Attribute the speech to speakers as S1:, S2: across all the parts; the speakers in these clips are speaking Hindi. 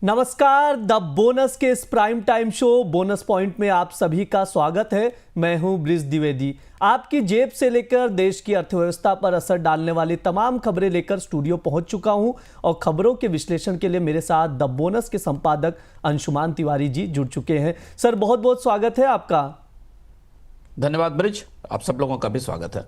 S1: नमस्कार, द बोनस के इस prime time show bonus point में आप सभी का स्वागत है। मैं हूं ब्रिज द्विवेदी। आपकी जेब से लेकर देश की अर्थव्यवस्था पर असर डालने वाली तमाम खबरें लेकर स्टूडियो पहुंच चुका हूं और खबरों के विश्लेषण के लिए मेरे साथ द बोनस के संपादक अंशुमान तिवारी जी जुड़ चुके हैं। सर, बहुत बहुत स्वागत है आपका।
S2: धन्यवाद ब्रिज, आप सब लोगों का भी स्वागत है।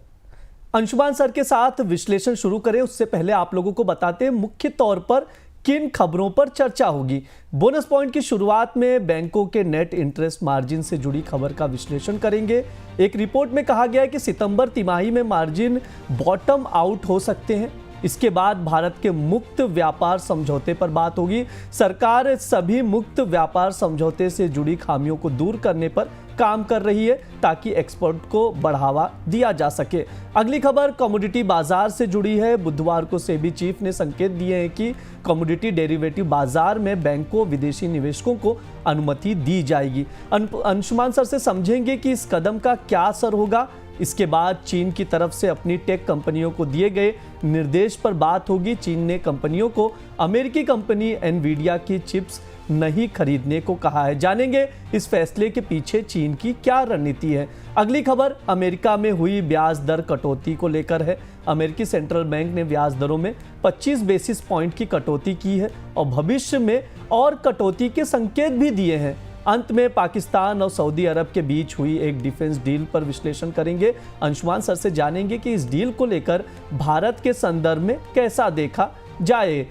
S1: अंशुमान सर के साथ विश्लेषण शुरू करें उससे पहले आप लोगों को बताते हैं मुख्य तौर पर किन खबरों पर चर्चा होगी। बोनस पॉइंट की शुरुआत में बैंकों के नेट इंटरेस्ट मार्जिन से जुड़ी खबर का विश्लेषण करेंगे। एक रिपोर्ट में कहा गया है कि सितंबर तिमाही में मार्जिन बॉटम आउट हो सकते हैं। इसके बाद भारत के मुक्त व्यापार समझौते पर बात होगी। सरकार सभी मुक्त व्यापार समझौते से जुड़ी खामियों को दूर करने पर काम कर रही है ताकि एक्सपोर्ट को बढ़ावा दिया जा सके। अगली खबर कमोडिटी बाजार से जुड़ी है। बुधवार को सेबी चीफ ने संकेत दिए हैं कि कमोडिटी डेरिवेटिव बाजार में बैंकों विदेशी निवेशकों को अनुमति दी जाएगी। अंशुमान सर से समझेंगे कि इस कदम का क्या असर होगा। इसके बाद चीन की तरफ से अपनी टेक कंपनियों को दिए गए निर्देश पर बात होगी। चीन ने कंपनियों को अमेरिकी कंपनी एनवीडिया की चिप्स नहीं खरीदने को कहा है। जानेंगे इस फैसले के पीछे चीन की क्या रणनीति है। अगली खबर अमेरिका में हुई ब्याज दर कटौती को लेकर है। अमेरिकी सेंट्रल बैंक ने ब्याज दरों में 25 बेसिस पॉइंट की कटौती की है और भविष्य में और कटौती के संकेत भी दिए हैं। अंत में पाकिस्तान और सऊदी अरब के बीच हुई एक डिफेंस डील पर विश्लेषण करेंगे। अंशुमान सर से जानेंगे कि इस डील को लेकर भारत के संदर्भ में कैसा देखा जाए।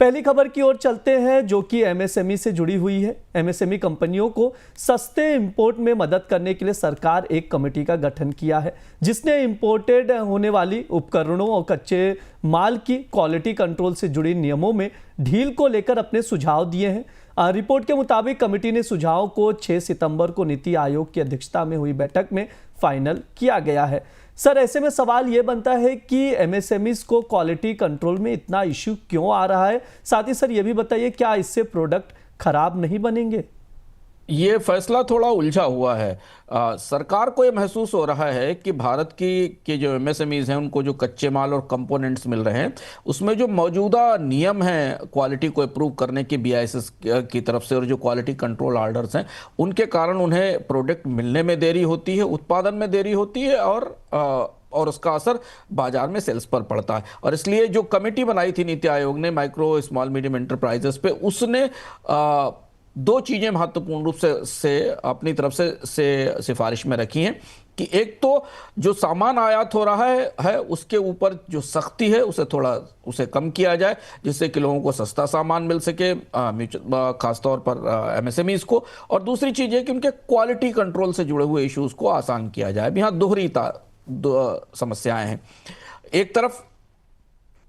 S1: पहली खबर की ओर चलते हैं जो कि एमएसएमई से जुड़ी हुई है। एमएसएमई कंपनियों को सस्ते इंपोर्ट में मदद करने के लिए सरकार एक कमेटी का गठन किया है जिसने इंपोर्टेड होने वाली उपकरणों और कच्चे माल की क्वालिटी कंट्रोल से जुड़ी नियमों में ढील को लेकर अपने सुझाव दिए हैं। रिपोर्ट के मुताबिक कमेटी ने सुझाव को 6 सितंबर को नीति आयोग की अध्यक्षता में हुई बैठक में फाइनल किया गया है। सर, ऐसे में सवाल यह बनता है कि एमएसएमईज को क्वालिटी कंट्रोल में इतना इश्यू क्यों आ रहा है। साथ ही सर यह भी बताइए, क्या इससे प्रोडक्ट खराब नहीं बनेंगे?
S2: ये फैसला थोड़ा उलझा हुआ है। सरकार को ये महसूस हो रहा है कि भारत की जो एमएसएमईज हैं उनको जो कच्चे माल और कंपोनेंट्स मिल रहे हैं उसमें जो मौजूदा नियम हैं क्वालिटी को अप्रूव करने के बीआईएसएस की तरफ से और जो क्वालिटी कंट्रोल ऑर्डर्स हैं उनके कारण उन्हें प्रोडक्ट मिलने में देरी होती है, उत्पादन में देरी होती है और उसका असर बाजार में सेल्स पर पड़ता है। और इसलिए जो कमेटी बनाई थी नीति आयोग ने माइक्रो स्मॉल मीडियम एंटरप्राइजेस पे, उसने दो चीजें महत्वपूर्ण रूप से अपनी तरफ से सिफारिश में रखी हैं कि एक तो जो सामान आयात हो रहा है उसके ऊपर जो सख्ती है उसे कम किया जाए जिससे कि लोगों को सस्ता सामान मिल सके, खासतौर पर एमएसएमईज को। और दूसरी चीज है कि उनके क्वालिटी कंट्रोल से जुड़े हुए इश्यूज को आसान किया जाए। अब यहाँ दोहरी समस्याएं हैं। एक तरफ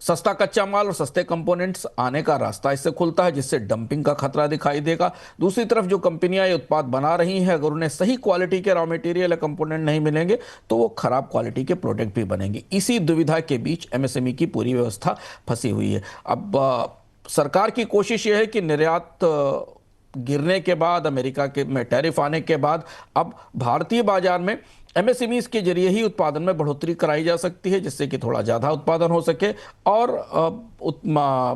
S2: सस्ता कच्चा माल और सस्ते कंपोनेंट्स आने का रास्ता इससे खुलता है जिससे डंपिंग का खतरा दिखाई देगा। दूसरी तरफ जो कंपनियां ये उत्पाद बना रही हैं अगर उन्हें सही क्वालिटी के रॉ मटेरियल या कंपोनेंट नहीं मिलेंगे तो वो खराब क्वालिटी के प्रोडक्ट भी बनेंगे। इसी दुविधा के बीच एमएसएमई की पूरी व्यवस्था फंसी हुई है। अब सरकार की कोशिश ये है कि निर्यात गिरने के बाद, अमेरिका के में टैरिफ आने के बाद अब भारतीय बाजार में एमएसएमईज के जरिए ही उत्पादन में बढ़ोतरी कराई जा सकती है जिससे कि थोड़ा ज़्यादा उत्पादन हो सके और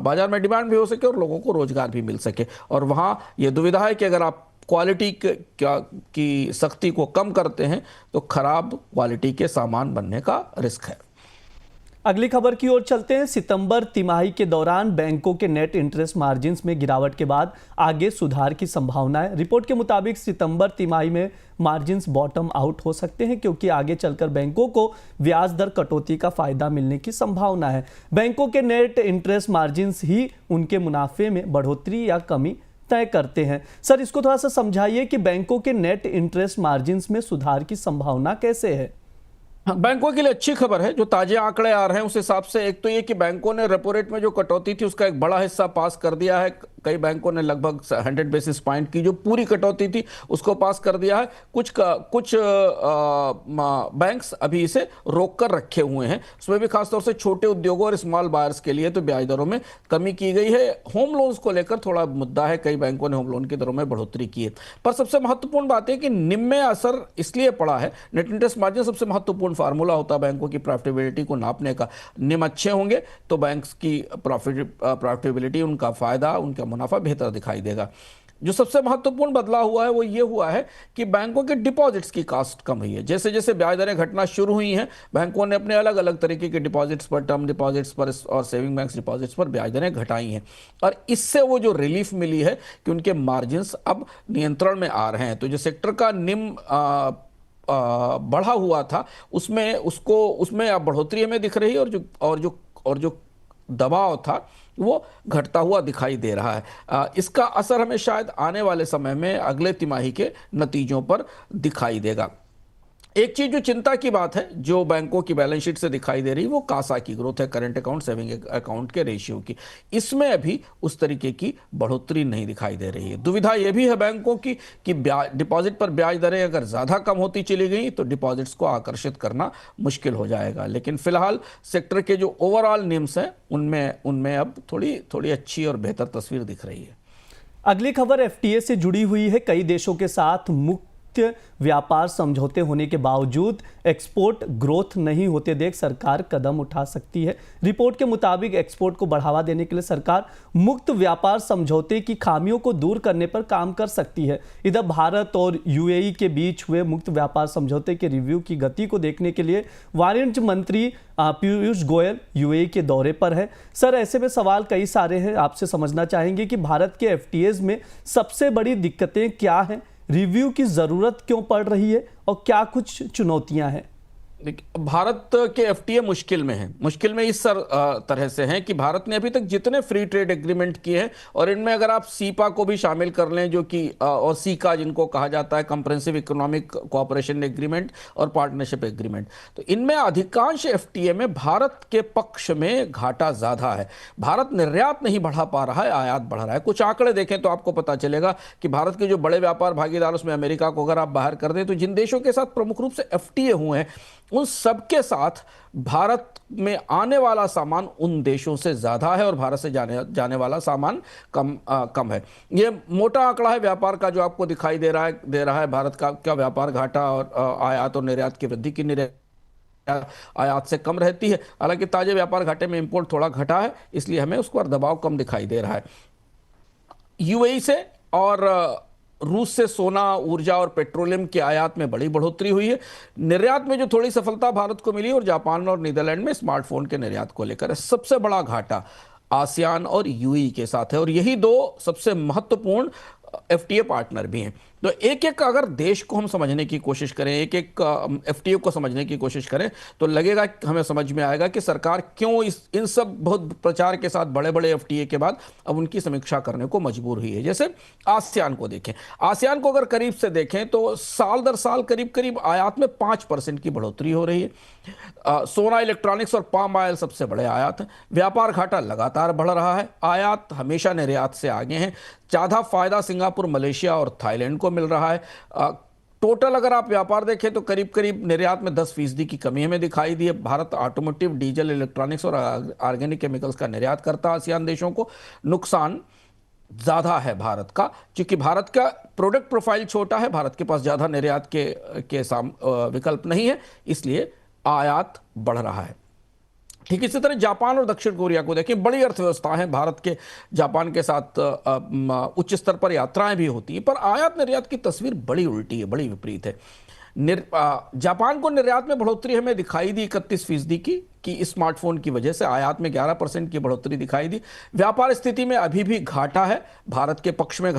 S2: बाजार में डिमांड भी हो सके और लोगों को रोजगार भी मिल सके। और वहाँ ये दुविधा है कि अगर आप क्वालिटी की सख्ती को कम करते हैं तो खराब क्वालिटी के सामान बनने का रिस्क है।
S1: अगली खबर की ओर चलते हैं। सितंबर तिमाही के दौरान बैंकों के नेट इंटरेस्ट मार्जिन्स में गिरावट के बाद आगे सुधार की संभावना है। रिपोर्ट के मुताबिक सितंबर तिमाही में मार्जिन्स बॉटम आउट हो सकते हैं क्योंकि आगे चलकर बैंकों को ब्याज दर कटौती का फायदा मिलने की संभावना है। बैंकों के नेट इंटरेस्ट मार्जिन्स ही उनके मुनाफे में बढ़ोतरी या कमी तय करते हैं। सर, इसको थोड़ा सा समझाइए कि बैंकों के नेट इंटरेस्ट मार्जिन्स में सुधार की संभावना कैसे है।
S2: बैंकों के लिए अच्छी खबर है। जो ताजे आंकड़े आ रहे हैं उस हिसाब से एक तो ये कि बैंकों ने रेपो रेट में जो कटौती थी उसका एक बड़ा हिस्सा पास कर दिया है। कई बैंकों ने लगभग 100 बेसिस पॉइंट की जो पूरी कटौती थी उसको पास कर दिया है। कुछ बैंक्स अभी इसे रोक कर रखे हुए हैं। उसमें भी खासतौर से छोटे उद्योगों और स्मॉल बायर्स के लिए तो ब्याज दरों में कमी की गई है। होम लोन्स को लेकर थोड़ा मुद्दा है, कई बैंकों ने होम लोन की दरों में बढ़ोतरी की है। पर सबसे महत्वपूर्ण बात है कि निम में असर इसलिए पड़ा है। नेट इंटरेस्ट मार्जिन सबसे महत्वपूर्ण फार्मूला होता है बैंकों की प्रॉफिटेबिलिटी को नापने का। निम अच्छे होंगे तो बैंक्स की प्रॉफिटेबिलिटी, उनका फायदा, उनका मुनाफा बेहतर दिखाई देगा। जो सबसे महत्वपूर्ण बदलाव हुआ है वो ये हुआ है कि बैंकों के डिपॉजिट्स की कॉस्ट कम हुई है। जैसे जैसे ब्याज दरें घटना शुरू हुई हैं, बैंकों ने अपने अलग अलग तरीके के डिपॉजिट्स पर, टर्म डिपॉजिट्स पर और सेविंग बैंक्स डिपॉजिट्स पर ब्याज दरें घटाई हैं, और इससे वो जो रिलीफ मिली है कि उनके मार्जिन्स अब नियंत्रण में आ रहे हैं। तो जो सेक्टर का निम्न बढ़ा हुआ था उसमें अब बढ़ोतरी हमें दिख रही है, और जो दबाव था वो घटता हुआ दिखाई दे रहा है। इसका असर हमें शायद आने वाले समय में अगले तिमाही के नतीजों पर दिखाई देगा। एक चीज जो चिंता की बात है जो बैंकों की बैलेंस शीट से दिखाई दे रही है वो कासा की ग्रोथ है, करंट अकाउंट सेविंग अकाउंट के रेशियो की। इसमें अभी उस तरीके की बढ़ोतरी नहीं दिखाई दे रही है। दुविधा यह भी है बैंकों की कि डिपॉजिट पर ब्याज दरें अगर ज्यादा कम होती चली गई तो डिपॉजिट्स को आकर्षित करना मुश्किल हो जाएगा। लेकिन फिलहाल सेक्टर के जो ओवरऑल निम्स हैं उनमें अब थोड़ी अच्छी और बेहतर तस्वीर दिख रही है।
S1: अगली खबर एफटीए से जुड़ी हुई है। कई देशों के साथ मुक्त व्यापार समझौते होने के बावजूद एक्सपोर्ट ग्रोथ नहीं होते देख सरकार कदम उठा सकती है। रिपोर्ट के मुताबिक एक्सपोर्ट को बढ़ावा देने के लिए सरकार मुक्त व्यापार समझौते की खामियों को दूर करने पर काम कर सकती है। इधर भारत और यूएई के बीच हुए मुक्त व्यापार समझौते के रिव्यू की गति को देखने के लिए वाणिज्य मंत्री पीयूष गोयल यूएई के दौरे पर है। सर, ऐसे में सवाल कई सारे हैं, आपसे समझना चाहेंगे कि भारत के एफटीएज में सबसे बड़ी दिक्कतें क्या हैं, रिव्यू की जरूरत क्यों पड़ रही है और क्या कुछ चुनौतियां हैं?
S2: भारत के एफटीए मुश्किल में इस तरह से हैं कि भारत ने अभी तक जितने फ्री ट्रेड एग्रीमेंट किए हैं, और इनमें अगर आप सीपा को भी शामिल कर लें जो कि और सीका जिनको कहा जाता है कंप्रेहेंसिव इकोनॉमिक कोऑपरेशन एग्रीमेंट और पार्टनरशिप एग्रीमेंट, तो इनमें अधिकांश एफटीए में भारत के पक्ष में घाटा ज्यादा है। भारत निर्यात नहीं बढ़ा पा रहा है, आयात बढ़ रहा है। कुछ आंकड़े देखें तो आपको पता चलेगा कि भारत के जो बड़े व्यापार भागीदार, उसमें अमेरिका को अगर आप बाहर कर दें, तो जिन देशों के साथ प्रमुख रूप से एफटीए हुए हैं उन सबके साथ भारत में आने वाला सामान उन देशों से ज्यादा है और भारत से जाने वाला सामान कम है। ये मोटा आंकड़ा है व्यापार का जो आपको दिखाई दे रहा है भारत का व्यापार घाटा और आयात और निर्यात की वृद्धि की निर्यात आयात से कम रहती है। हालांकि ताजे व्यापार घाटे में इंपोर्ट थोड़ा घटा है, इसलिए हमें उस पर दबाव कम दिखाई दे रहा है। यूएई से और रूस से सोना, ऊर्जा और पेट्रोलियम के आयात में बड़ी बढ़ोतरी हुई है। निर्यात में जो थोड़ी सफलता भारत को मिली, और जापान और नीदरलैंड में स्मार्टफोन के निर्यात को लेकर है। सबसे बड़ा घाटा आसियान और यूएई के साथ है, और यही दो सबसे महत्वपूर्ण एफटीए पार्टनर भी हैं। तो एक एक अगर देश को हम समझने की कोशिश करें, एक एक एफटीए को समझने की कोशिश करें, तो लगेगा हमें समझ में आएगा कि सरकार क्यों इन सब बहुत प्रचार के साथ बड़े बड़े एफटीए के बाद अब उनकी समीक्षा करने को मजबूर हुई है। जैसे आसियान को देखें, आसियान को अगर करीब से देखें तो साल दर साल करीब करीब आयात में 5% की बढ़ोतरी हो रही है। सोना, इलेक्ट्रॉनिक्स और पाम ऑयल सबसे बड़े आयात हैं। व्यापार घाटा लगातार बढ़ रहा है, आयात हमेशा निर्यात से आगे हैं। ज्यादा फायदा सिंगापुर, मलेशिया और थाईलैंड को मिल रहा है। टोटल अगर आप व्यापार देखें तो करीब करीब निर्यात में 10% की कमी हमें दिखाई दी है। भारत ऑटोमोटिव, डीजल, इलेक्ट्रॉनिक्स और ऑर्गेनिक केमिकल्स का निर्यात करता है आसियान देशों को। नुकसान ज्यादा है भारत का, क्योंकि भारत का प्रोडक्ट प्रोफाइल छोटा है, भारत के पास ज्यादा निर्यात के विकल्प नहीं है, इसलिए आयात बढ़ रहा है। ठीक इसी तरह जापान और दक्षिण कोरिया को देखें, बड़ी अर्थव्यवस्था है भारत के। जापान के साथ उच्च स्तर पर यात्राएं भी होती हैं, पर आयात निर्यात की तस्वीर बड़ी उल्टी है, बड़ी विपरीत है। जापान को निर्यात में बढ़ोतरी हमें दिखाई दी 31% की स्मार्टफोन की वजह से, आयात में 11% की बढ़ोतरी दिखाई दी। व्यापार स्थिति में अभी भी घाटा है, भारत के पक्ष में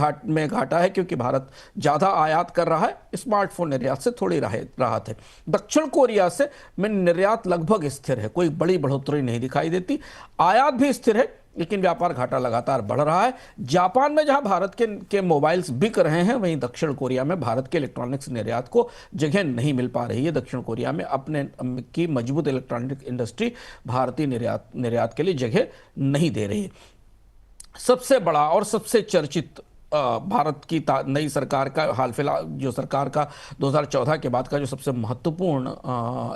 S2: घाटा है, क्योंकि भारत ज्यादा आयात कर रहा है, स्मार्टफोन निर्यात से थोड़ी राहत है। दक्षिण कोरिया से में निर्यात लगभग स्थिर है, कोई बड़ी बढ़ोतरी नहीं दिखाई देती। आयात भी स्थिर है, लेकिन व्यापार घाटा लगातार बढ़ रहा है। जापान में जहां भारत के मोबाइल्स बिक रहे हैं, वहीं दक्षिण कोरिया में भारत के इलेक्ट्रॉनिक्स निर्यात को जगह नहीं मिल पा रही है। दक्षिण कोरिया में अपने की मजबूत इलेक्ट्रॉनिक इंडस्ट्री भारतीय निर्यात के लिए जगह नहीं दे रही है। सबसे बड़ा और सबसे चर्चित भारत की नई सरकार का हाल फिलहाल जो सरकार का 2014 के बाद का जो सबसे महत्वपूर्ण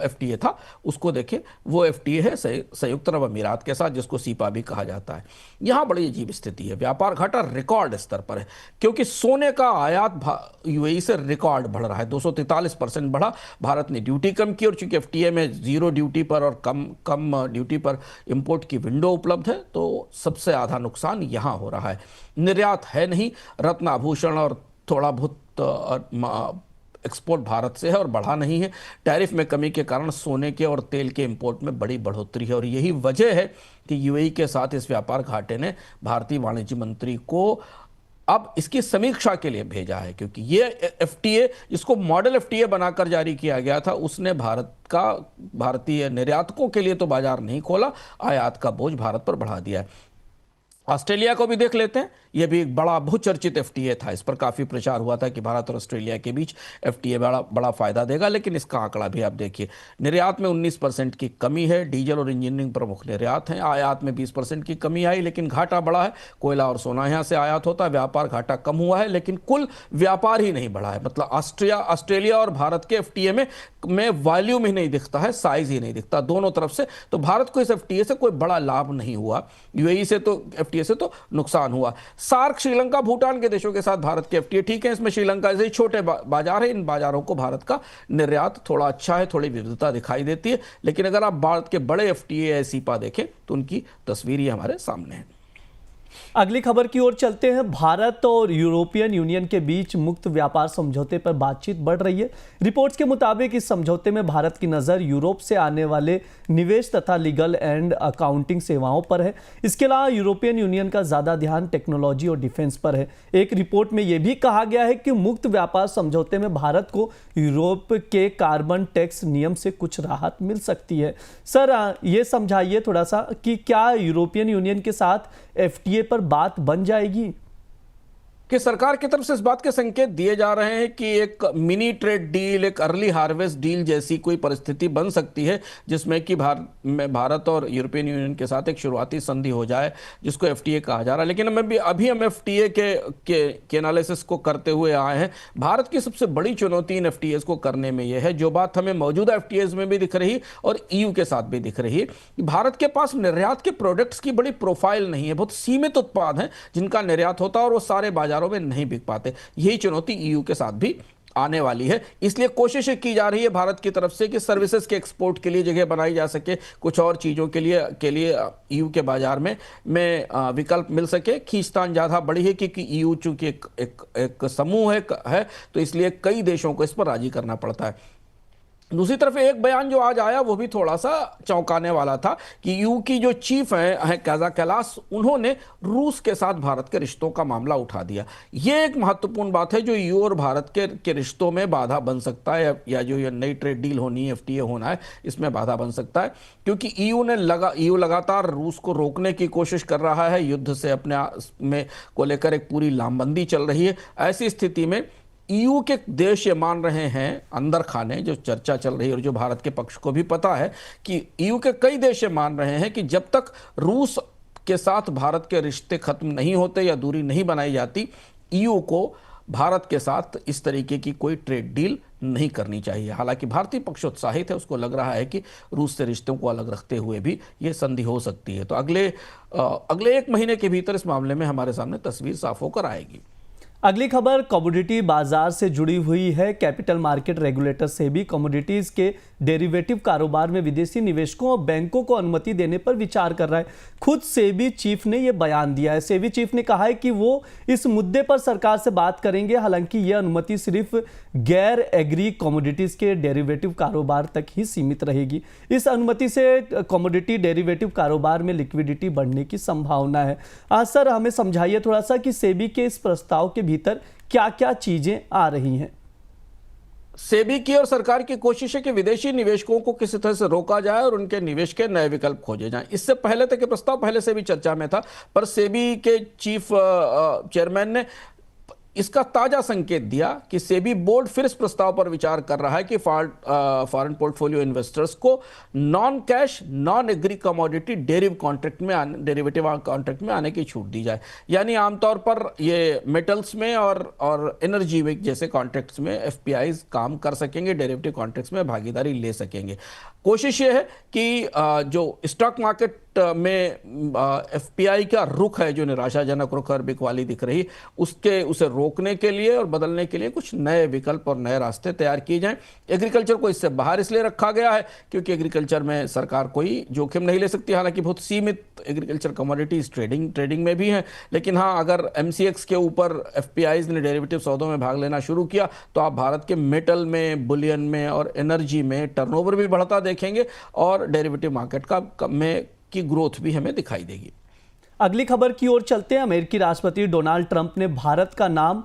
S2: एफटीए था उसको देखें, वो एफटीए है संयुक्त अरब अमीरात के साथ, जिसको सीपा भी कहा जाता है। यहाँ बड़ी अजीब स्थिति है, व्यापार घाटा रिकॉर्ड स्तर पर है, क्योंकि सोने का आयात यूएई से रिकॉर्ड बढ़ रहा है, 243% बढ़ा। भारत ने ड्यूटी कम की, और चूंकि एफटीए में जीरो ड्यूटी पर और कम ड्यूटी पर इंपोर्ट की विंडो उपलब्ध है, तो सबसे आधा नुकसान यहाँ हो रहा है। निर्यात है नहीं, रत्न आभूषण और थोड़ा बहुत एक्सपोर्ट भारत से है और बढ़ा नहीं है। टैरिफ में कमी के कारण सोने के और तेल के इंपोर्ट में बड़ी बढ़ोतरी है, और यही वजह है कि यूएई के साथ इस व्यापार घाटे ने भारतीय वाणिज्य मंत्री को अब इसकी समीक्षा के लिए भेजा है, क्योंकि ये एफटीए जिसको मॉडल एफटीए बनाकर जारी किया गया था, उसने भारतीय निर्यातकों के लिए तो बाजार नहीं खोला, आयात का बोझ भारत पर बढ़ा दिया है। ऑस्ट्रेलिया को भी देख लेते हैं, यह भी एक बड़ा बहुचर्चित एफटीए था, इस पर काफी प्रचार हुआ था कि भारत और ऑस्ट्रेलिया के बीच एफटीए बड़ा फायदा देगा, लेकिन इसका आंकड़ा भी आप देखिए, निर्यात में 19% की कमी है, डीजल और इंजीनियरिंग प्रमुख निर्यात हैं, आयात में 20% की कमी आई, लेकिन घाटा बढ़ा है, कोयला और सोना यहां से आयात होता है, व्यापार घाटा कम हुआ है, लेकिन कुल व्यापार ही नहीं बढ़ा है। मतलब ऑस्ट्रेलिया और भारत के एफटीए में वॉल्यूम ही नहीं दिखता है, साइज ही नहीं दिखता दोनों तरफ से, तो भारत को इस एफटीए से कोई बड़ा लाभ नहीं हुआ, यूएई से तो एफटीए से तो नुकसान हुआ। सार्क, श्रीलंका, भूटान के देशों के साथ भारत के एफटीए ठीक है, इसमें श्रीलंका जैसे छोटे बाजार है, इन बाजारों को भारत का निर्यात थोड़ा अच्छा है, थोड़ी विविधता दिखाई देती है, लेकिन अगर आप भारत के बड़े एफटीए या सीपा देखें तो उनकी तस्वीर ये हमारे सामने है।
S1: अगली खबर की ओर चलते हैं। भारत और यूरोपियन यूनियन के बीच मुक्त व्यापार समझौते पर बातचीत बढ़ रही है। रिपोर्ट्स के मुताबिक इस समझौते में भारत की नज़र यूरोप से आने वाले निवेश तथा लीगल एंड अकाउंटिंग सेवाओं पर है। इसके अलावा यूरोपियन यूनियन का ज़्यादा ध्यान टेक्नोलॉजी और डिफेंस पर है। एक रिपोर्ट में यह भी कहा गया है कि मुक्त व्यापार समझौते में भारत को यूरोप के कार्बन टैक्स नियम से कुछ राहत मिल सकती है। सर, ये समझाइए थोड़ा सा कि क्या यूरोपियन यूनियन के साथ एफटीए पर बात बन जाएगी?
S2: कि सरकार की तरफ से इस बात के संकेत दिए जा रहे हैं कि एक मिनी ट्रेड डील, एक अर्ली हार्वेस्ट डील जैसी कोई परिस्थिति बन सकती है, जिसमें कि भारत और यूरोपियन यूनियन के साथ एक शुरुआती संधि हो जाए, जिसको एफटीए कहा जा रहा है। लेकिन अभी हम एफटीए के एनालिसिस को करते हुए आए हैं। भारत की सबसे बड़ी चुनौती इन एफटीएस को करने में यह है, जो बात हमें मौजूदा एफटीएस में भी दिख रही और ईयू के साथ भी दिख रही है, कि भारत के पास निर्यात के प्रोडक्ट्स की बड़ी प्रोफाइल नहीं है, बहुत सीमित उत्पाद हैं जिनका निर्यात होता है और वो सारे बाजार में नहीं बिक पाते। यही चुनौती ईयू के साथ भी आने वाली है। इसलिए कोशिशें की जा रही है भारत की तरफ से कि सर्विसेज के एक्सपोर्ट के लिए जगह बनाई जा सके, कुछ और चीजों के लिए ईयू के बाजार में विकल्प मिल सके। खींचतान ज्यादा बड़ी है क्योंकि ईयू चूंकि एक समूह है, तो इसलिए कई देशों को इस पर राजी करना पड़ता है। दूसरी तरफ एक बयान जो आज आया वो भी थोड़ा सा चौंकाने वाला था कि ईयू की जो चीफ है काजा कैलास, उन्होंने रूस के साथ भारत के रिश्तों का मामला उठा दिया। ये एक महत्वपूर्ण बात है जो ईयू और भारत के रिश्तों में बाधा बन सकता है, या जो ये नई ट्रेड डील होनी है, एफटीए होना है, इसमें बाधा बन सकता है, क्योंकि ईयू लगातार रूस को रोकने की कोशिश कर रहा है, युद्ध से अपने में को लेकर एक पूरी लामबंदी चल रही है। ऐसी स्थिति में ईयू के देश ये मान रहे हैं, अंदर खाने जो चर्चा चल रही है और जो भारत के पक्ष को भी पता है, कि ईयू के कई देश ये मान रहे हैं कि जब तक रूस के साथ भारत के रिश्ते खत्म नहीं होते या दूरी नहीं बनाई जाती, ईयू को भारत के साथ इस तरीके की कोई ट्रेड डील नहीं करनी चाहिए। हालांकि भारतीय पक्ष उत्साहित है, उसको लग रहा है कि रूस से रिश्तों को अलग रखते हुए भी ये संधि हो सकती है। तो अगले एक महीने के भीतर इस मामले में हमारे सामने तस्वीर साफ होकर आएगी।
S1: अगली खबर कमोडिटी बाजार से जुड़ी हुई है। Capital market regulator SEBI commodities के डेरिवेटिव कारोबार में विदेशी निवेशकों और बैंकों को अनुमति देने पर विचार कर रहा है। खुद सेबी चीफ ने यह बयान दिया है। सेबी चीफ ने कहा है कि वो इस मुद्दे पर सरकार से बात करेंगे। हालांकि यह अनुमति सिर्फ गैर एग्री कमोडिटीज के डेरिवेटिव कारोबार तक ही सीमित रहेगी। इस अनुमति से कमोडिटी डेरिवेटिव कारोबार में लिक्विडिटी बढ़ने की संभावना है। सर, हमें समझाइए थोड़ा सा कि सेबी के इस प्रस्ताव के भीतर क्या-क्या चीजें आ रही हैं।
S2: सेबी की और सरकार की कोशिश है कि विदेशी निवेशकों को किसी तरह से रोका जाए और उनके निवेश के नए विकल्प खोजे जाएं। इससे पहले तक ये प्रस्ताव पहले से भी चर्चा में था, पर सेबी के चीफ चेयरमैन ने इसका ताजा संकेत दिया कि सेबी बोर्ड फिर इस प्रस्ताव पर विचार कर रहा है कि फॉरेन पोर्टफोलियो इन्वेस्टर्स को non cash non agree commodity derivative contract में आने की छूट दी जाए। यानी आमतौर पर ये मेटल्स में और एनर्जी में जैसे कॉन्ट्रैक्ट्स में एफपीआईज काम कर सकेंगे, डेरिवेटिव कॉन्ट्रैक्ट्स में भागीदारी ले सकेंगे। कोशिश ये है कि जो स्टॉक मार्केट में एफपीआई का रुख है, जो निराशाजनक रुख और बिकवाली दिख रही, उसे रोकने के लिए और बदलने के लिए कुछ नए विकल्प और नए रास्ते तैयार किए जाएं। एग्रीकल्चर को इससे बाहर इसलिए रखा गया है क्योंकि एग्रीकल्चर में सरकार कोई जोखिम नहीं ले सकती, हालांकि बहुत सीमित एग्रीकल्चर कमोडिटीज ट्रेडिंग में भी हैं। लेकिन हाँ, अगर एमसीएक्स के ऊपर एफपीआईज ने डेरिवेटिव सौदों में भाग लेना शुरू किया तो आप भारत के मेटल में, बुलियन में और एनर्जी में टर्नओवर भी बढ़ता देखेंगे और डेरिवेटिव मार्केट की ग्रोथ भी हमें दिखाई देगी।
S1: अगली खबर की ओर चलते हैं। अमेरिकी राष्ट्रपति डोनाल्ड ट्रंप ने भारत का नाम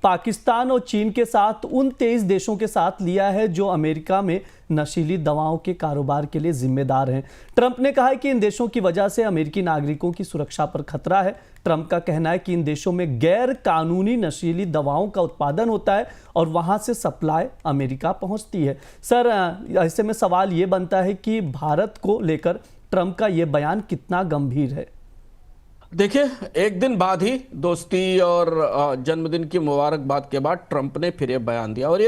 S1: पाकिस्तान और चीन के साथ उन 23 देशों के साथ लिया है जो अमेरिका में नशीली दवाओं के कारोबार के लिए जिम्मेदार हैं। ट्रंप ने कहा है कि इन देशों की वजह से अमेरिकी नागरिकों की सुरक्षा पर खतरा है। ट्रंप का कहना है कि इन देशों में गैर कानूनी नशीली दवाओं का उत्पादन होता है और वहां से सप्लाई अमेरिका पहुंचती है। सर, ऐसे में सवाल ये बनता है कि भारत को लेकर ट्रंप का यह बयान कितना गंभीर है?
S2: देखिए, एक दिन बाद ही दोस्ती और जन्मदिन की मुबारकबाद के बाद ट्रंप ने फिर ये बयान दिया और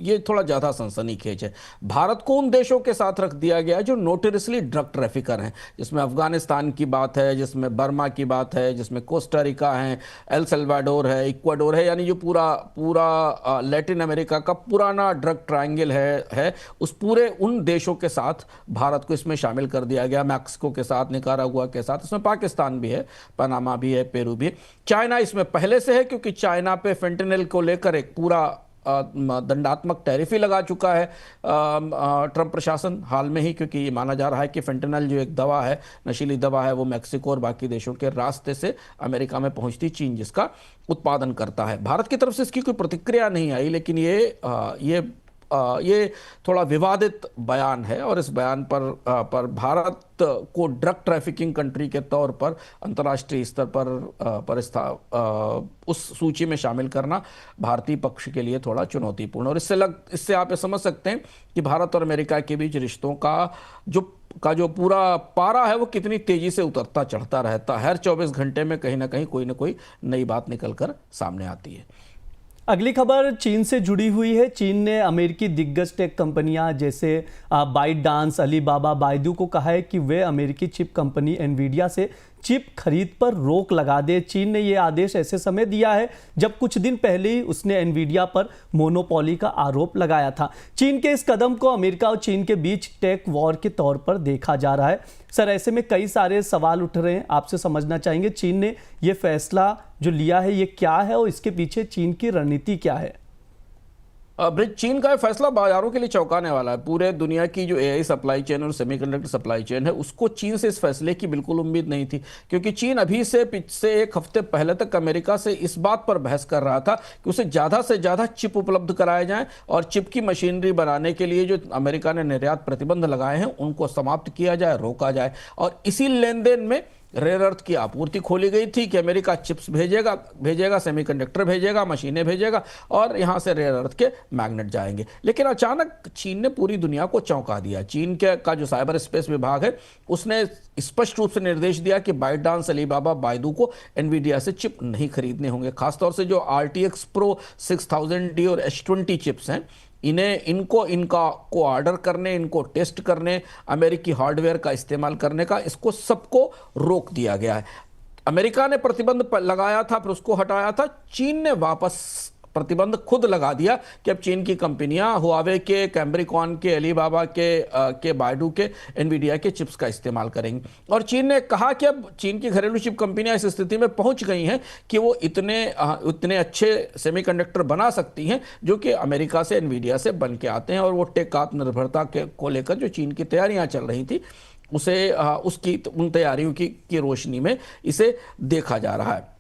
S2: ये थोड़ा ज्यादा सनसनीखेज है। भारत को उन देशों के साथ रख दिया गया जो नोटोरियसली ड्रग ट्रैफिकर हैं, जिसमें अफगानिस्तान की बात है, जिसमें बर्मा की बात है, जिसमें कोस्टारिका है, एल सल्वाडोर है, इक्वाडोर है, यानी जो पूरा लैटिन अमेरिका का पुराना ड्रग ट्रायंगल है उस पूरे उन देशों के साथ भारत को इसमें शामिल कर दिया गया। मैक्सिको के साथ, निकारागुआ के साथ, इसमें पाकिस्तान भी है, पनामा भी है, पेरू भी है। चाइना इसमें पहले से है क्योंकि चाइना पे फेंटेनिल को लेकर एक पूरा दंडात्मक टैरिफ ही लगा चुका है ट्रंप प्रशासन हाल में ही, क्योंकि ये माना जा रहा है कि फेंटेनल जो एक दवा है, नशीली दवा है, वो मैक्सिको और बाकी देशों के रास्ते से अमेरिका में पहुंचती, चीन जिसका उत्पादन करता है। भारत की तरफ से इसकी कोई प्रतिक्रिया नहीं आई, लेकिन ये थोड़ा विवादित बयान है और इस बयान पर भारत को ड्रग ट्रैफिकिंग कंट्री के तौर पर अंतर्राष्ट्रीय स्तर पर उस सूची में शामिल करना भारतीय पक्ष के लिए थोड़ा चुनौतीपूर्ण, और इससे आप ये समझ सकते हैं कि भारत और अमेरिका के बीच रिश्तों का जो पूरा पारा है वो कितनी तेजी से उतरता चढ़ता रहता है। हर 24 घंटे में कहीं ना कहीं कोई ना कोई नई बात निकल कर सामने आती है।
S1: अगली खबर चीन से जुड़ी हुई है। चीन ने अमेरिकी दिग्गज टेक कंपनियां जैसे बाइटडांस, अलीबाबा, बायदू को कहा है कि वे अमेरिकी चिप कंपनी एनवीडिया से चिप खरीद पर रोक लगा दे। चीन ने यह आदेश ऐसे समय दिया है जब कुछ दिन पहले ही उसने एनवीडिया पर मोनोपोली का आरोप लगाया था। चीन के इस कदम को अमेरिका और चीन के बीच टेक वॉर के तौर पर देखा जा रहा है। सर, ऐसे में कई सारे सवाल उठ रहे हैं, आपसे समझना चाहेंगे चीन ने यह फैसला जो लिया है ये क्या है और इसके पीछे चीन की रणनीति क्या है?
S2: चीन का फैसला बाजारों के लिए चौंकाने वाला है। पूरे दुनिया की जो एआई सप्लाई चेन और सेमीकंडक्टर सप्लाई चेन है, उसको चीन से इस फैसले की बिल्कुल उम्मीद नहीं थी, क्योंकि चीन अभी से एक हफ्ते पहले तक अमेरिका से इस बात पर बहस कर रहा था कि उसे ज़्यादा से ज़्यादा चिप उपलब्ध कराए जाएं और चिप की मशीनरी बनाने के लिए जो अमेरिका ने निर्यात प्रतिबंध लगाए हैं उनको समाप्त किया जाए, रोका जाए। और इसी लेन देन में रेयर अर्थ की आपूर्ति खोली गई थी कि अमेरिका चिप्स भेजेगा, सेमीकंडक्टर भेजेगा, मशीनें भेजेगा और यहां से रेयर अर्थ के मैग्नेट जाएंगे। लेकिन अचानक चीन ने पूरी दुनिया को चौंका दिया। चीन का जो साइबर स्पेस विभाग है उसने स्पष्ट रूप से निर्देश दिया कि बाइटडांस, अलीबाबा, बायदू को एनवीडिया से चिप नहीं खरीदने होंगे। खासतौर से जो RTX Pro 6000D और H20 चिप्स हैं, इनको ऑर्डर करने, इनको टेस्ट करने, अमेरिकी हार्डवेयर का इस्तेमाल करने का, इसको सबको रोक दिया गया है। अमेरिका ने प्रतिबंध लगाया था, फिर उसको हटाया था। चीन ने वापस प्रतिबंध खुद लगा दिया कि अब चीन की कंपनियां हुआवे के, कैम्ब्रिकॉन के, अलीबाबा के बायडू के, एनवीडिया के चिप्स का इस्तेमाल करेंगे। और चीन ने कहा कि अब चीन की घरेलू चिप कंपनियां इस स्थिति में पहुंच गई हैं कि वो इतने अच्छे सेमीकंडक्टर बना सकती हैं जो कि अमेरिका से, एनवीडिया से बन के आते हैं। और वो टेक आत्मनिर्भरता को लेकर जो चीन की तैयारियां चल रही थी उन तैयारियों की रोशनी में इसे देखा जा रहा है।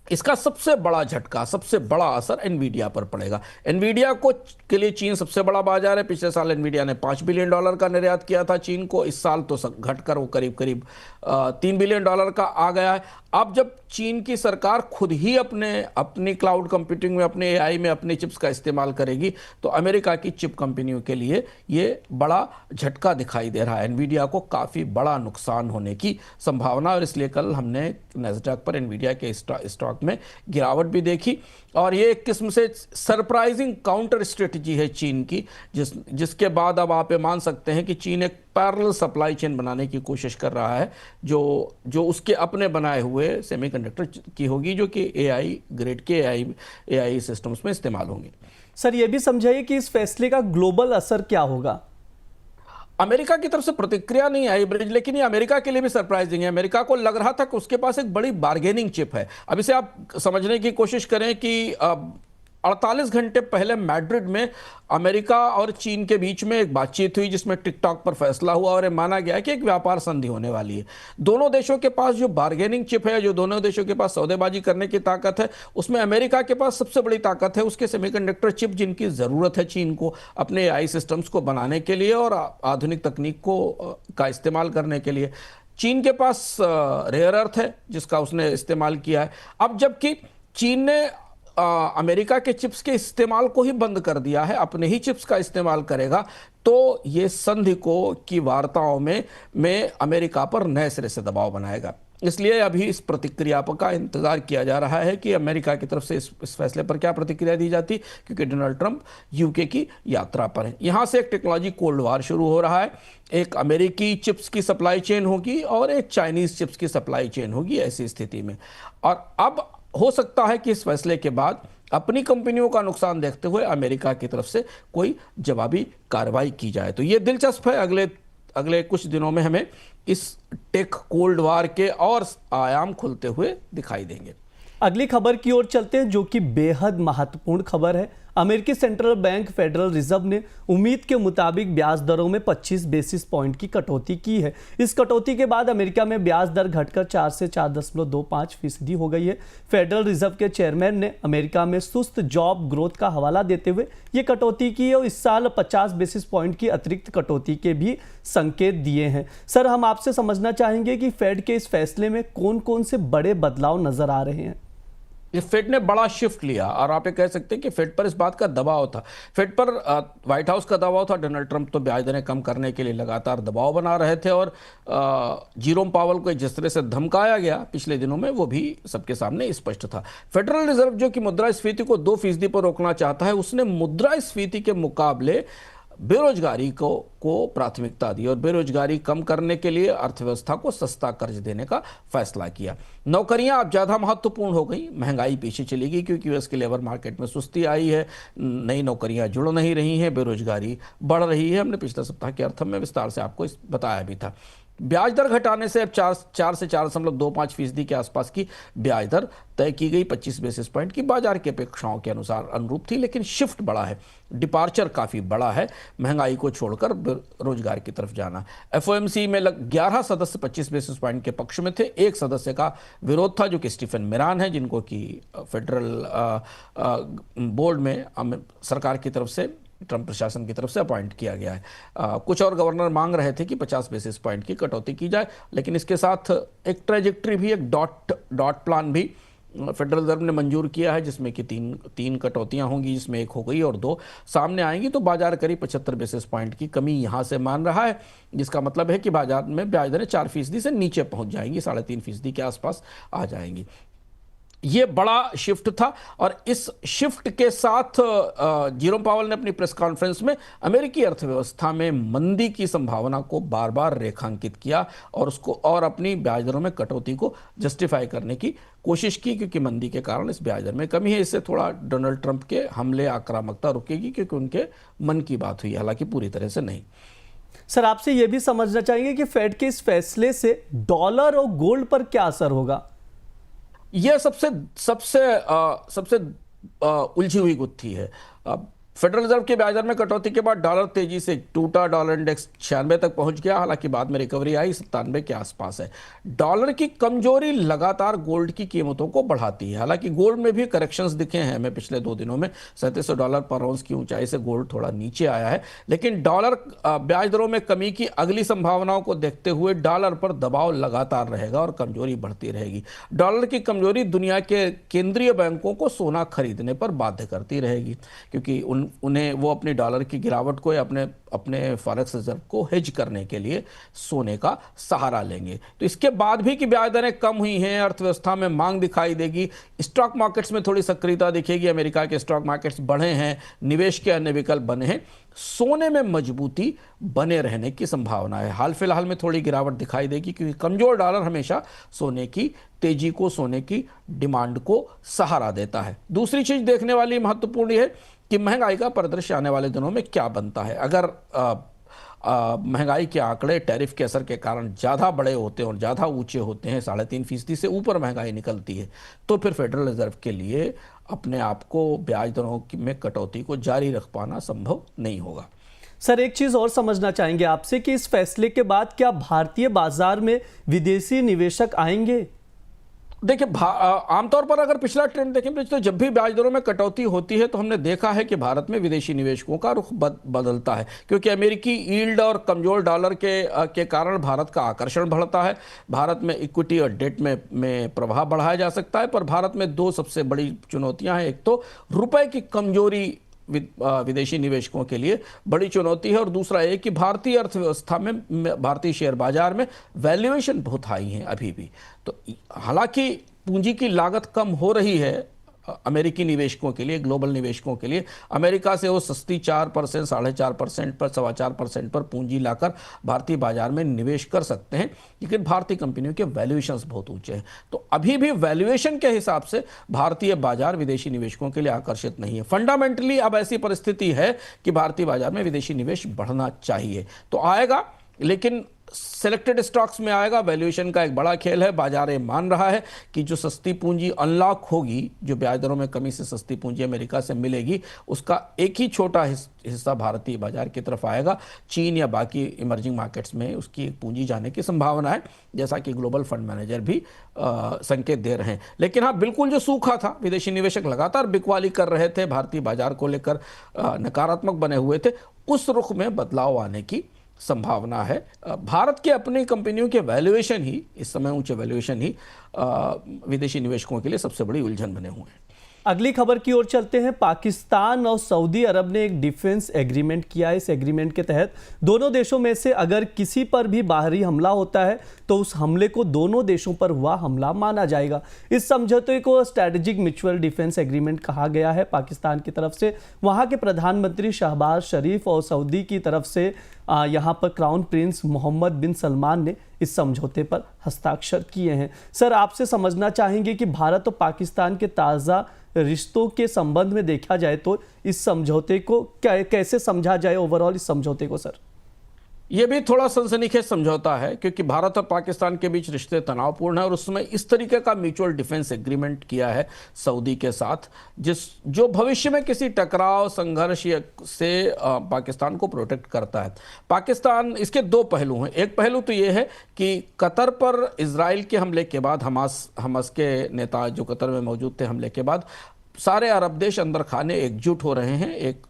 S2: इसका सबसे बड़ा झटका, सबसे बड़ा असर एनवीडिया पर पड़ेगा। एनवीडिया को के लिए चीन सबसे बड़ा बाजार है। पिछले साल एनवीडिया ने $5 बिलियन का निर्यात किया था चीन को। इस साल तो घटकर वो करीब करीब $3 बिलियन का आ गया है। अब जब चीन की सरकार खुद ही अपनी क्लाउड कंप्यूटिंग में, अपने एआई में अपने चिप्स का इस्तेमाल करेगी, तो अमेरिका की चिप कंपनियों के लिए ये बड़ा झटका दिखाई दे रहा है। एनवीडिया को काफ़ी बड़ा नुकसान होने की संभावना, और इसलिए कल हमने नैस्डैक पर एनवीडिया के स्टॉक में गिरावट भी देखी। और ये एक किस्म से सरप्राइजिंग काउंटर स्ट्रेटजी है चीन की, जिसके बाद अब आप ये मान सकते हैं कि चीन एक पैरेलल सप्लाई चेन बनाने की कोशिश कर रहा है, जो उसके अपने बनाए हुए सेमीकंडक्टर की होगी, जो कि एआई ग्रेड के एआई सिस्टम्स में इस्तेमाल होंगे।
S1: सर, ये भी समझाइए कि इस फैसले का ग्लोबल असर क्या होगा।
S2: अमेरिका की तरफ से प्रतिक्रिया नहीं आई ब्रिज, लेकिन ये अमेरिका के लिए भी सरप्राइजिंग है। अमेरिका को लग रहा था कि उसके पास एक बड़ी बार्गेनिंग चिप है। अब इसे आप समझने की कोशिश करें कि 48 घंटे पहले मैड्रिड में अमेरिका और चीन के बीच में एक बातचीत हुई, जिसमें टिकटॉक पर फैसला हुआ, और ये माना गया है कि एक व्यापार संधि होने वाली है। दोनों देशों के पास जो बार्गेनिंग चिप है, जो दोनों देशों के पास सौदेबाजी करने की ताकत है, उसमें अमेरिका के पास सबसे बड़ी ताकत है उसके सेमीकंडक्टर चिप, जिनकी ज़रूरत है चीन को अपने एआई सिस्टम्स को बनाने के लिए और आधुनिक तकनीक का इस्तेमाल करने के लिए। चीन के पास रेयर अर्थ है, जिसका उसने इस्तेमाल किया है। अब जबकि चीन ने अमेरिका के चिप्स के इस्तेमाल को ही बंद कर दिया है, अपने ही चिप्स का इस्तेमाल करेगा, तो ये संधि की वार्ताओं में अमेरिका पर नए सिरे से दबाव बनाएगा। इसलिए अभी इस प्रतिक्रिया का इंतजार किया जा रहा है कि अमेरिका की तरफ से इस फैसले पर क्या प्रतिक्रिया दी जाती, क्योंकि डोनाल्ड ट्रंप यूके की यात्रा पर है। यहां से एक टेक्नोलॉजी कोल्ड वार शुरू हो रहा है। एक अमेरिकी चिप्स की सप्लाई चेन होगी और एक चाइनीज चिप्स की सप्लाई चेन होगी ऐसी स्थिति में। और अब हो सकता है कि इस फैसले के बाद अपनी कंपनियों का नुकसान देखते हुए अमेरिका की तरफ से कोई जवाबी कार्रवाई की जाए। तो ये दिलचस्प है। अगले कुछ दिनों में हमें इस टेक कोल्ड वार के और आयाम खुलते हुए दिखाई देंगे।
S1: अगली खबर की ओर चलते हैं, जो कि बेहद महत्वपूर्ण खबर है। अमेरिकी सेंट्रल बैंक फेडरल रिजर्व ने उम्मीद के मुताबिक ब्याज दरों में 25 बेसिस पॉइंट की कटौती की है। इस कटौती के बाद अमेरिका में ब्याज दर घटकर 4 से 4.25% हो गई है। फेडरल रिजर्व के चेयरमैन ने अमेरिका में सुस्त जॉब ग्रोथ का हवाला देते हुए ये कटौती की है और इस साल 50 बेसिस पॉइंट की अतिरिक्त कटौती के भी संकेत दिए हैं। सर, हम आपसे समझना चाहेंगे कि फेड के इस फैसले में कौन कौन से बड़े बदलाव नजर आ रहे हैं।
S2: ये फेड ने बड़ा शिफ्ट लिया, और आप ये कह सकते हैं कि फेड पर इस बात का दबाव था। फेड पर व्हाइट हाउस का दबाव था। डोनाल्ड ट्रंप तो ब्याज दरें कम करने के लिए लगातार दबाव बना रहे थे, और जीरोम पावल को जिस तरह से धमकाया गया पिछले दिनों में, वो भी सबके सामने स्पष्ट था। फेडरल रिजर्व जो कि मुद्रास्फीति को 2% पर रोकना चाहता है, उसने मुद्रास्फीति के मुकाबले बेरोजगारी को प्राथमिकता दी और बेरोजगारी कम करने के लिए अर्थव्यवस्था को सस्ता कर्ज देने का फैसला किया। नौकरियां अब ज़्यादा महत्वपूर्ण हो गई, महंगाई पीछे चली गई क्योंकि यूएस के लेबर मार्केट में सुस्ती आई है, नई नौकरियां जुड़ नहीं रही हैं, बेरोजगारी बढ़ रही है। हमने पिछले सप्ताह के अर्थम में विस्तार से आपको बताया भी था। ब्याज दर घटाने से अब 4 से 4.25% के आसपास की ब्याज दर तय की गई। 25 बेसिस पॉइंट की बाजार की अपेक्षाओं के अनुसार अनुरूप थी, लेकिन शिफ्ट बड़ा है, डिपार्चर काफ़ी बड़ा है, महंगाई को छोड़कर रोजगार की तरफ जाना। एफओएमसी में 11 सदस्य 25 बेसिस पॉइंट के पक्ष में थे, एक सदस्य का विरोध था, जो कि स्टीफन मिरान है, जिनको कि फेडरल बोर्ड में सरकार की तरफ से, ट्रंप प्रशासन की तरफ से अपॉइंट किया गया है। कुछ और गवर्नर मांग रहे थे कि 50 बेसिस पॉइंट की कटौती की जाए, लेकिन इसके साथ एक ट्रेजेक्ट्री भी, एक डॉट प्लान भी फेडरल रिजर्व ने मंजूर किया है, जिसमें कि तीन कटौतियां होंगी, जिसमें एक हो गई और 2 सामने आएंगी। तो बाजार करीब 75 बेसिस पॉइंट की कमी यहां से मान रहा है, जिसका मतलब है कि बाजार में ब्याज दरें 4% से नीचे पहुंच जाएंगी, 3.5% के आसपास आ जाएंगी। ये बड़ा शिफ्ट था, और इस शिफ्ट के साथ जीरोम पावल ने अपनी प्रेस कॉन्फ्रेंस में अमेरिकी अर्थव्यवस्था में मंदी की संभावना को बार बार रेखांकित किया और अपनी ब्याज दरों में कटौती को जस्टिफाई करने की कोशिश की, क्योंकि मंदी के कारण इस ब्याज दर में कमी है। इससे थोड़ा डोनाल्ड ट्रंप के हमले, आक्रामकता रुकेगी, क्योंकि उनके मन की बात हुई, हालांकि पूरी तरह से नहीं।
S1: सर, आपसे यह भी समझना चाहेंगे कि फेड के इस फैसले से डॉलर और गोल्ड पर क्या असर होगा।
S2: यह सबसे उलझी हुई गुत्थी है। फेडरल रिजर्व के ब्याज दर में कटौती के बाद डॉलर तेजी से टूटा, डॉलर इंडेक्स 96 तक पहुंच गया, हालांकि बाद में रिकवरी आई, 97 के आसपास है। डॉलर की कमजोरी लगातार गोल्ड की कीमतों को बढ़ाती है। हालांकि गोल्ड में भी करेक्शंस दिखे हैं हमें पिछले 2 दिनों में, $3700 पर औंस की ऊंचाई से गोल्ड थोड़ा नीचे आया है, लेकिन डॉलर ब्याज दरों में कमी की अगली संभावनाओं को देखते हुए डॉलर पर दबाव लगातार रहेगा और कमजोरी बढ़ती रहेगी। डॉलर की कमजोरी दुनिया के केंद्रीय बैंकों को सोना खरीदने पर बाध्य करती रहेगी, क्योंकि उन्हें वो अपनी डॉलर की गिरावट को या अपने फॉरेक्स रिजर्व को हेज करने के लिए सोने का सहारा लेंगे। तो इसके बाद भी कि ब्याज दरें कम हुई हैं, अर्थव्यवस्था में मांग दिखाई देगी, स्टॉक मार्केट्स में थोड़ी सक्रियता दिखेगी, अमेरिका के स्टॉक मार्केट्स बढ़े हैं, निवेश के अन्य विकल्प बने हैं, सोने में मजबूती बने रहने की संभावना है। हाल फिलहाल में थोड़ी गिरावट दिखाई देगी, क्योंकि कमजोर डॉलर हमेशा सोने की तेजी को, सोने की डिमांड को सहारा देता है। दूसरी चीज देखने वाली महत्वपूर्ण है कि महंगाई का परिदृश्य आने वाले दिनों में क्या बनता है। अगर महंगाई के आंकड़े टैरिफ के असर के कारण ज़्यादा बड़े होते हैं और ज़्यादा ऊंचे होते हैं, 3.5% से ऊपर महंगाई निकलती है, तो फिर फेडरल रिजर्व के लिए अपने आप को ब्याज दरों में कटौती को जारी रख पाना संभव नहीं होगा।
S1: सर, एक चीज और समझना चाहेंगे आपसे कि इस फैसले के बाद क्या भारतीय बाजार में विदेशी निवेशक आएंगे?
S2: देखिए, आमतौर पर अगर पिछला ट्रेंड देखें तो जब भी ब्याज दरों में कटौती होती है तो हमने देखा है कि भारत में विदेशी निवेशकों का रुख बदलता है, क्योंकि अमेरिकी यील्ड और कमजोर डॉलर के कारण भारत का आकर्षण बढ़ता है। भारत में इक्विटी और डेट में प्रभाव बढ़ाया जा सकता है, पर भारत में 2 सबसे बड़ी चुनौतियां हैं। एक तो रुपए की कमजोरी विदेशी निवेशकों के लिए बड़ी चुनौती है, और दूसरा ये कि भारतीय अर्थव्यवस्था में, भारतीय शेयर बाजार में वैल्यूएशन बहुत हाई है अभी भी। तो हालांकि पूंजी की लागत कम हो रही है अमेरिकी निवेशकों के लिए, ग्लोबल निवेशकों के लिए, अमेरिका से वो सस्ती 4%, 4.5% पर, 4.25% पर पूंजी लाकर भारतीय बाजार में निवेश कर सकते हैं, लेकिन भारतीय कंपनियों के वैल्यूएशंस बहुत ऊंचे हैं। तो अभी भी वैल्यूएशन के हिसाब से भारतीय बाजार विदेशी निवेशकों के लिए आकर्षित नहीं है। फंडामेंटली अब ऐसी परिस्थिति है कि भारतीय बाजार में विदेशी निवेश बढ़ना चाहिए, तो आएगा, लेकिन सेलेक्टेड स्टॉक्स में आएगा। वैल्यूएशन का एक बड़ा खेल है। बाजार ये मान रहा है कि जो सस्ती पूंजी अनलॉक होगी, जो ब्याज दरों में कमी से सस्ती पूंजी अमेरिका से मिलेगी, उसका एक ही छोटा हिस्सा भारतीय बाजार की तरफ आएगा। चीन या बाकी इमर्जिंग मार्केट्स में उसकी एक पूंजी जाने की संभावना है, जैसा कि ग्लोबल फंड मैनेजर भी संकेत दे रहे हैं। लेकिन हाँ, बिल्कुल जो सूखा था, विदेशी निवेशक लगातार बिकवाली कर रहे थे, भारतीय बाजार को लेकर नकारात्मक बने हुए थे, उस रुख में बदलाव आने की संभावना है। भारत के अपनी कंपनियों के वैल्यूएशन ही, इस समय ऊंचे वैल्यूएशन ही विदेशी निवेशकों के लिए सबसे बड़ी उलझन बने हुए हैं।
S1: अगली खबर की ओर चलते हैं। पाकिस्तान और सऊदी अरब ने एक डिफेंस एग्रीमेंट किया है। इस एग्रीमेंट के तहत दोनों देशों में से अगर किसी पर भी बाहरी हमला होता है तो उस हमले को दोनों देशों पर हुआ हमला माना जाएगा। इस समझौते को स्ट्रैटेजिक म्यूचुअल डिफेंस एग्रीमेंट कहा गया है। पाकिस्तान की तरफ से वहां के प्रधानमंत्री शहबाज शरीफ और सऊदी की तरफ से यहाँ पर क्राउन प्रिंस मोहम्मद बिन सलमान ने इस समझौते पर हस्ताक्षर किए हैं। सर, आपसे समझना चाहेंगे कि भारत और पाकिस्तान के ताज़ा रिश्तों के संबंध में देखा जाए तो इस समझौते को कैसे समझा जाए, ओवरऑल इस समझौते को? सर,
S2: यह भी थोड़ा सनसनीखेज समझौता है, क्योंकि भारत और पाकिस्तान के बीच रिश्ते तनावपूर्ण है और उसमें इस तरीके का म्यूचुअल डिफेंस एग्रीमेंट किया है सऊदी के साथ, जो भविष्य में किसी टकराव, संघर्ष से पाकिस्तान को प्रोटेक्ट करता है। पाकिस्तान, इसके 2 पहलू हैं। एक पहलू तो यह है कि कतर पर इजराइल के हमले के बाद, हमास के नेता जो कतर में मौजूद थे, हमले के बाद सारे अरब देश अंदर खाने एकजुट हो रहे हैं। एक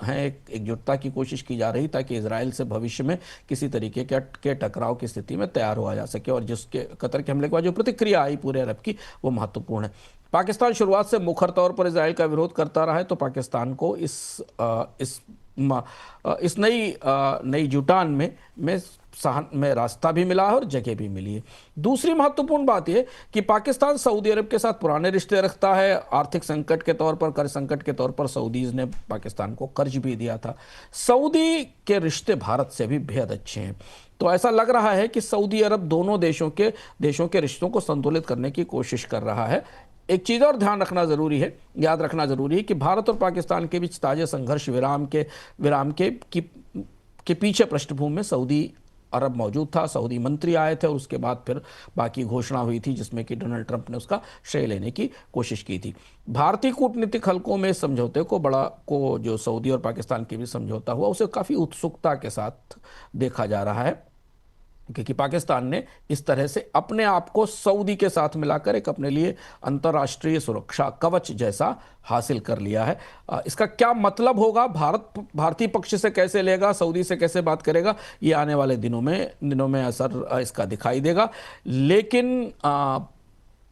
S2: एकजुटता की कोशिश की जा रही, ताकि इजराइल से भविष्य में किसी तरीके के टकराव की स्थिति में तैयार हुआ जा सके। और जिसके कतर के हमले के बाद जो प्रतिक्रिया आई पूरे अरब की, वो महत्वपूर्ण है। पाकिस्तान शुरुआत से मुखर तौर पर इजराइल का विरोध करता रहा है, तो पाकिस्तान को इस नई जुटान में रास्ता भी मिला है और जगह भी मिली है। दूसरी महत्वपूर्ण बात यह कि पाकिस्तान सऊदी अरब के साथ पुराने रिश्ते रखता है। आर्थिक संकट के तौर पर, कर्ज संकट के तौर पर सऊदीज ने पाकिस्तान को कर्ज भी दिया था। सऊदी के रिश्ते भारत से भी बेहद अच्छे हैं, तो ऐसा लग रहा है कि सऊदी अरब दोनों देशों के रिश्तों को संतुलित करने की कोशिश कर रहा है। एक चीज़ और ध्यान रखना ज़रूरी है, याद रखना ज़रूरी है कि भारत और पाकिस्तान के बीच ताज़े संघर्ष विराम के पीछे पृष्ठभूमि में सऊदी अरब मौजूद था, सऊदी मंत्री आए थे और उसके बाद फिर बाकी घोषणा हुई थी जिसमें कि डोनाल्ड ट्रंप ने उसका श्रेय लेने की कोशिश की थी। भारतीय कूटनीतिक हलकों में इस समझौते को जो सऊदी और पाकिस्तान के बीच समझौता हुआ उसे काफ़ी उत्सुकता के साथ देखा जा रहा है, क्योंकि पाकिस्तान ने इस तरह से अपने आप को सऊदी के साथ मिलाकर एक अपने लिए अंतर्राष्ट्रीय सुरक्षा कवच जैसा हासिल कर लिया है। इसका क्या मतलब होगा, भारतीय पक्ष से कैसे लेगा, सऊदी से कैसे बात करेगा, ये आने वाले दिनों में असर इसका दिखाई देगा। लेकिन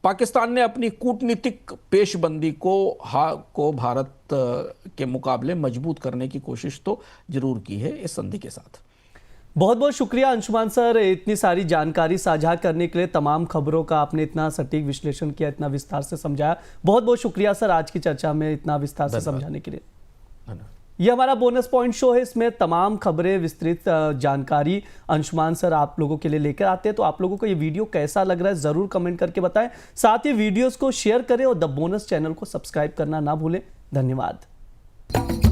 S2: पाकिस्तान ने अपनी कूटनीतिक पेशबंदी को भारत के मुकाबले मजबूत करने की कोशिश तो जरूर की है इस संधि के साथ।
S1: बहुत बहुत शुक्रिया अंशुमान सर, इतनी सारी जानकारी साझा करने के लिए, तमाम खबरों का आपने इतना सटीक विश्लेषण किया, इतना विस्तार से समझाया। बहुत बहुत शुक्रिया सर आज की चर्चा में इतना विस्तार से समझाने के लिए। ये हमारा बोनस पॉइंट शो है, इसमें तमाम खबरें, विस्तृत जानकारी अंशुमान सर आप लोगों के लिए लेकर आते हैं। तो आप लोगों को ये वीडियो कैसा लग रहा है जरूर कमेंट करके बताएं, साथ ही वीडियोस को शेयर करें और द बोनस चैनल को सब्सक्राइब करना ना भूलें। धन्यवाद।